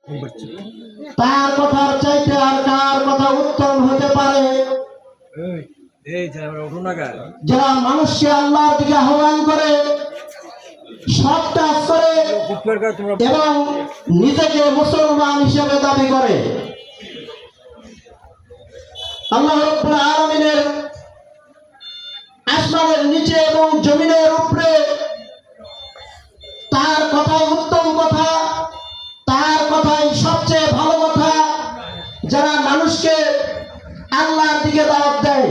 তার কথার চাইতে আর কার কথা উত্তম হতে পারে? যারা মানুষকে আল্লাহর দিকে আহ্বান করে, সৎ কাজ করে এবং নিজেকে মুসলমান হিসেবে দাবি করে। আল্লাহ রাব্বুল আলামিনের আসমানের নিচে এবং জমিনের উপরে তার কথাই উত্তম কথা, তার কথাই সবচেয়ে ভালো কথা। যারা মানুষকে আল্লাহর দিকে দাওয়াত দেয়,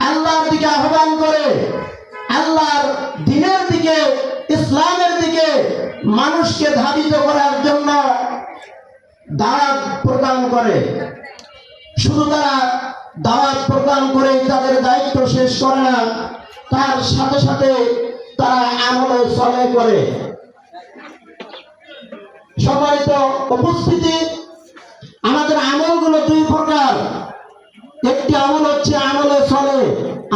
আল্লাহর দিকে আহ্বান করে, আল্লাহর দ্বীনের দিকে, ইসলামের দিকে মানুষকে ধাবিত করার জন্য দাওয়াত প্রদান করে, শুধু তারা দাওয়াত প্রদান করে তাদের দায়িত্ব শেষ করে না, তার সাথে সাথে তারা আমলে চলে করে। সম্মানিত উপস্থিতি, আমাদের আমলগুলো দুই প্রকার। একটি আমল হচ্ছে আমলে চলে,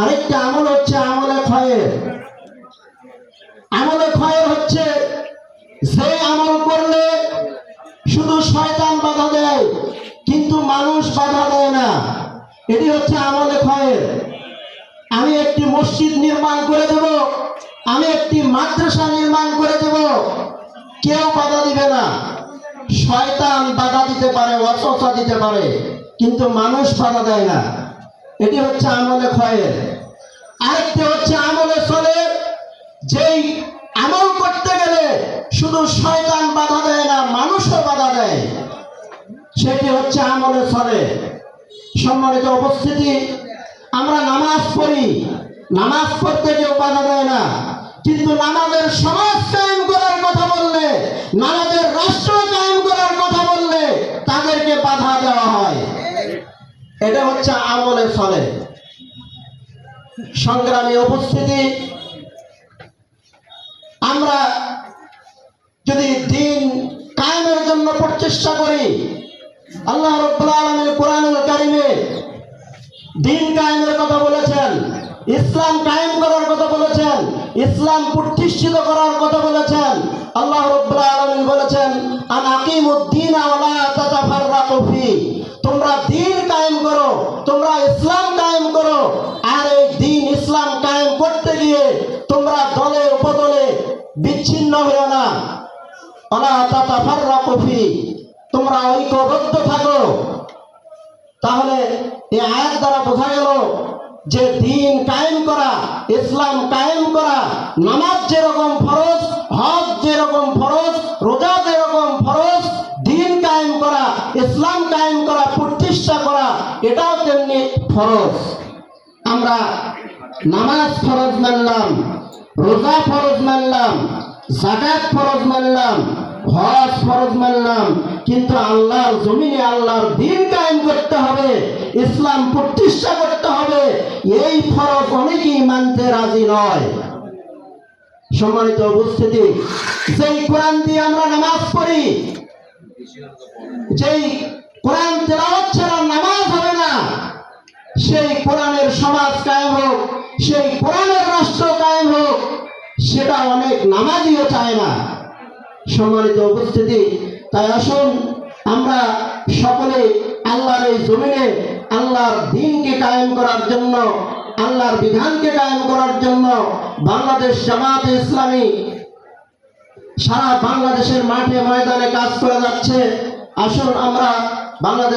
আরেকটি আমল হচ্ছে আমলে ক্ষয়ের। আমলে ক্ষয়ের হচ্ছে যে আমল করলে শুধু শয়তান বাধা দেয় কিন্তু মানুষ বাধা দেয় না, এটি হচ্ছে আমলে ক্ষয়ের। আমি একটি মসজিদ নির্মাণ করে দেব, আমি একটি মাদ্রাসা নির্মাণ করে দেব, কেউ বাধা দিবে না। শয়তান বাধা দিতে পারে, ওয়াসওয়াসা দিতে পারে, কিন্তু মানুষ বাধা দেয় না। এটি হচ্ছে আমলে ক্ষয়ের। আরেকটি হচ্ছে আমলে চলে, যেই আমল করতে গেলে শুধু শয়তান বাধা দেয় না, মানুষও বাধা দেয়, সেটি হচ্ছে আমলে চলে। সম্মানিত উপস্থিতি, আমরা নামাজ পড়ি, নামাজ পড়তে কেউ বাধা দেয় না, কিন্তু নামাজের সমাজ কায়েম করার কথা বললে, নামাজের রাষ্ট্র কায়েম করার কথা বললে তাদেরকে বাধা দেওয়া হয়। এটা হচ্ছে আমলে চলে। সংগ্রামী উপস্থিতি, আমরা যদি দিন কায়েমের জন্য প্রচেষ্টা করি, আল্লাহ রাব্বুল আলামিন কোরআনুল কারীমে দিন কায়েমের কথা বলেছেন, ইসলাম কায়েম করার কথা বলেছেন, ইসলাম প্রতিষ্ঠিত করার কথা বলেছেন। আল্লাহ রাব্বুল আলামিন বলেছেন, আন আকিমুদ্দীন ওয়া লা তাতাফাররাকু ফি, তোমরা দিন কায়েম করো, তোমরা ইসলাম কায়েম করো, আর এই দিন ইসলাম কায়েম করতে গিয়ে তোমরা দলে উপদলে বিচ্ছিন্ন হও না। ওয়া লা তাতাফাররাকু ফি, তোমরা ঐক্যবদ্ধ থাকো। তাহলে এই আয়াত দ্বারা বোঝা গেল যে দিন কায়েম করা, ইসলাম কায়েম করা, নামাজ যেরকম ফরজ, হজ যেরকম ফরজ, রোজা যেরকম ফরজ, দিন কায়েম করা, ইসলাম কায়েম করা, প্রতিষ্ঠা করা, এটাও তেমনি ফরজ। আমরা নামাজ ফরজ মানলাম, রোজা ফরজ মানলাম, যাকাত ফরজ মানলাম, হজ ফরজ মানলাম, কিন্তু আল্লাহর জমিনে আল্লাহর দ্বীন কায়েম করতে হবে, ইসলাম প্রতিষ্ঠা করতে হবে, এই ফরজ অনেকেই মানতে রাজি নয়। সম্মানিত উপস্থিতি, যেই কোরআন দিয়ে আমরা নামাজ পড়ি, যেই কোরআন তেলাওয়াত ছাড়া নামাজ হবে না, সেই কোরআনের সমাজ কায়েম হোক, সেই কোরআনের রাষ্ট্র কায়েম হোক, সেটা অনেক নামাজিও চায় না। সম্মানিত উপস্থিতি, তাই আসুন আমরা সকলে আল্লাহর এই জমিনে আল্লাহর দ্বীনকে কায়েম করার জন্য, আল্লাহর বিধানকে কায়েম করার জন্য বাংলাদেশ জামায়াতে ইসলামী সারা বাংলাদেশের মাঠে ময়দানে কাজ করে যাচ্ছে। আসুন আমরা বাংলাদেশ